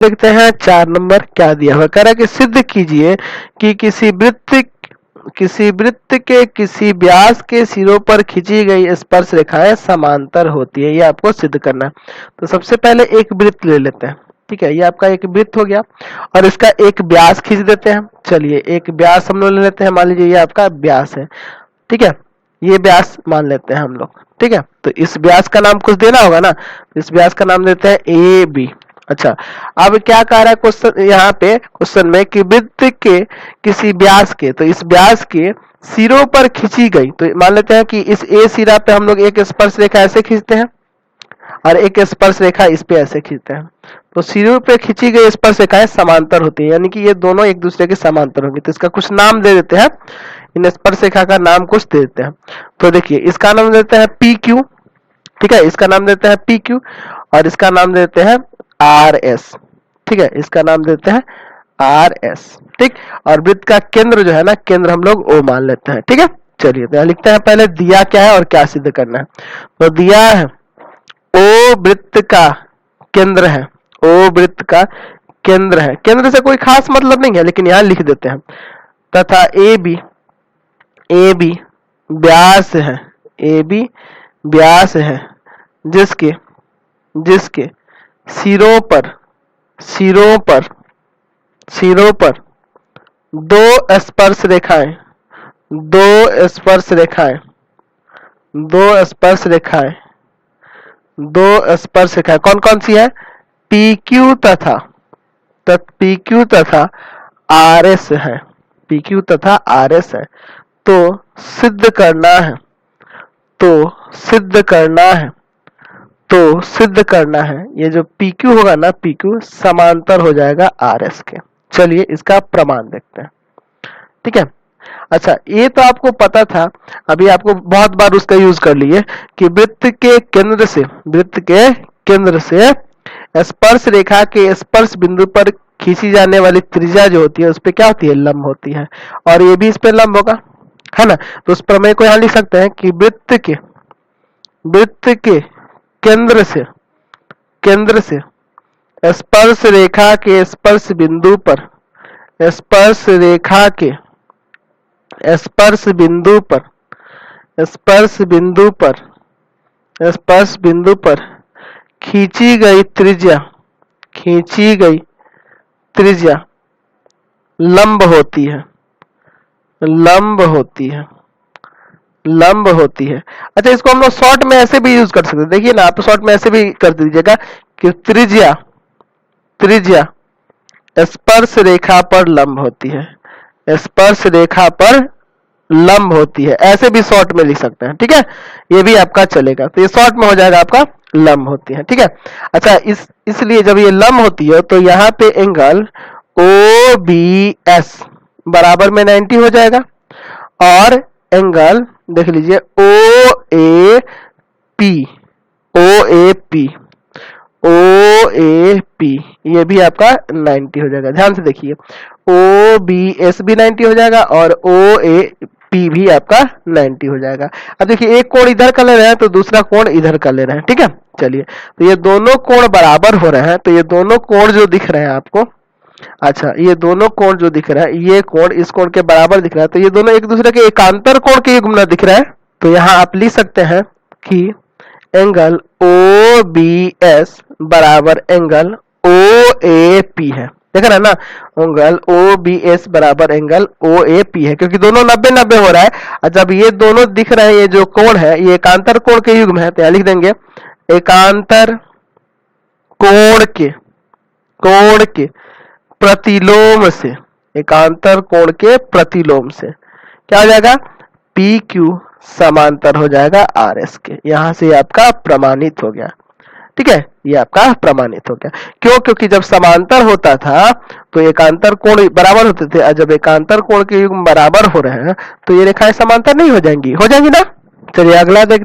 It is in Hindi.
देखते हैं 4 नंबर क्या दिया हुआ, कह रहा है कि सिद्ध कीजिए कि किसी वृत्त के किसी व्यास के सिरों पर खींची गई स्पर्श रेखाएं समांतर होती है, ये आपको सिद्ध करना है। तो सबसे पहले एक वृत्त ले लेते हैं, ठीक है, ये आपका एक वृत्त हो गया और इसका एक व्यास खींच देते हैं। चलिए एक व्यास हम लोग ले लेते हैं, मान लीजिए ये आपका व्यास है, ठीक है, ये व्यास मान लेते हैं हम लोग, ठीक है। तो इस व्यास का नाम कुछ देना होगा ना, इस व्यास का नाम देते हैं ए बी। अच्छा, अब क्या कह रहा है क्वेश्चन, यहाँ पे क्वेश्चन में कि वृत्त के किसी व्यास के, तो इस व्यास के सिरों पर खींची गई, तो मान लेते हैं कि इस ए सिरा पे हम लोग एक स्पर्श रेखा ऐसे खींचते हैं और एक स्पर्श रेखा इस पे ऐसे खींचते हैं, तो सिरों पे खींची गई स्पर्श रेखाएं समांतर होती है, यानी कि ये दोनों एक दूसरे के समांतर होंगे। तो इसका कुछ नाम दे देते हैं, इन स्पर्श रेखा का नाम कुछ दे देते हैं। तो देखिए इसका नाम देते हैं पी क्यू, ठीक है, इसका नाम देते हैं पी क्यू और इसका नाम देते हैं आर एस, ठीक है, इसका नाम देते हैं आर एस, ठीक। और वृत्त का केंद्र जो है ना, केंद्र हम लोग ओ मान लेते हैं, ठीक है। चलिए तो लिखते हैं पहले दिया क्या है और क्या सिद्ध करना है। तो दिया है ओ वृत्त का केंद्र है, ओ वृत्त का केंद्र है, केंद्र से कोई खास मतलब नहीं है लेकिन यहां लिख देते हैं, तथा ए बी व्यास है, ए बी व्यास है जिसके सिरों पर दो स्पर्श रेखाएं कौन कौन सी है, पी क्यू तथा आर एस है, पी क्यू तथा आर एस है। तो सिद्ध करना है ये जो पी क्यू होगा ना, पी क्यू समांतर हो जाएगा आर एस के। चलिए इसका प्रमाण देखते हैं, ठीक है। अच्छा, ये तो आपको पता था, अभी आपको बहुत बार उसका यूज कर लिए कि वृत्त के केंद्र से स्पर्श रेखा के स्पर्श बिंदु पर खींची जाने वाली त्रिज्या जो होती है उस पे क्या होती है, लंब होती है, और ये भी इस पे लंब होगा, है ना। तो उस प्रमेय को यहाँ लिख सकते हैं कि वृत्त के केंद्र से स्पर्श रेखा के स्पर्श बिंदु पर खींची गई त्रिज्या लंब होती है। अच्छा, इसको हम लोग शॉर्ट में ऐसे भी यूज कर सकते हैं, देखिए ना, आप शॉर्ट में ऐसे भी कर दीजिएगा कि त्रिज्या स्पर्श रेखा पर लंब होती है, ऐसे भी शॉर्ट में लिख सकते हैं, ठीक है, ये भी आपका चलेगा। तो ये शॉर्ट में हो जाएगा आपका लंब होती है, ठीक है। अच्छा, इसलिए जब ये लंब होती है तो यहाँ पे एंगल ओ बी एस बराबर में 90 हो जाएगा, और एंगल देख लीजिए ओ ए पी ये भी आपका 90 हो जाएगा। ध्यान से देखिए, ओ बी एस भी 90 हो जाएगा और ओ ए पी भी आपका 90 हो जाएगा। अब देखिए एक कोण इधर का ले रहे हैं तो दूसरा कोण इधर का ले रहे हैं, ठीक है। चलिए, तो ये दोनों कोण बराबर हो रहे हैं, तो ये दोनों कोण जो दिख रहे हैं आपको, अच्छा, ये दोनों कोण जो दिख रहा है, ये कोण इस कोण के बराबर दिख रहा है, तो ये दोनों एक दूसरे के एकांतर कोण के युग्म दिख रहा है। तो यहाँ आप लिख सकते हैं कि एंगल ओ बी एस बराबर एंगल ओ ए पी है, देख रहे हैं ना, एंगल ओ बी एस बराबर एंगल ओ ए पी है, क्योंकि दोनों 90-90 हो रहा है। और जब ये दोनों दिख रहे हैं, ये जो कोण है ये एकांतर कोण के युग्म है, तो यहाँ लिख देंगे एकांतर कोण के प्रतिलोम से, एकांतर कोण के प्रतिलोम से क्या हो जाएगा, पी क्यू समांतर हो जाएगा आर एस के। यहां से आपका प्रमाणित हो गया, ठीक है, ये आपका प्रमाणित हो गया। क्यों, क्योंकि जब समांतर होता था तो एकांतर कोण बराबर होते थे, और जब एकांतर कोण के युग्म बराबर हो रहे हैं तो ये रेखाएं समांतर नहीं हो जाएंगी ना। चलिए अगला देखते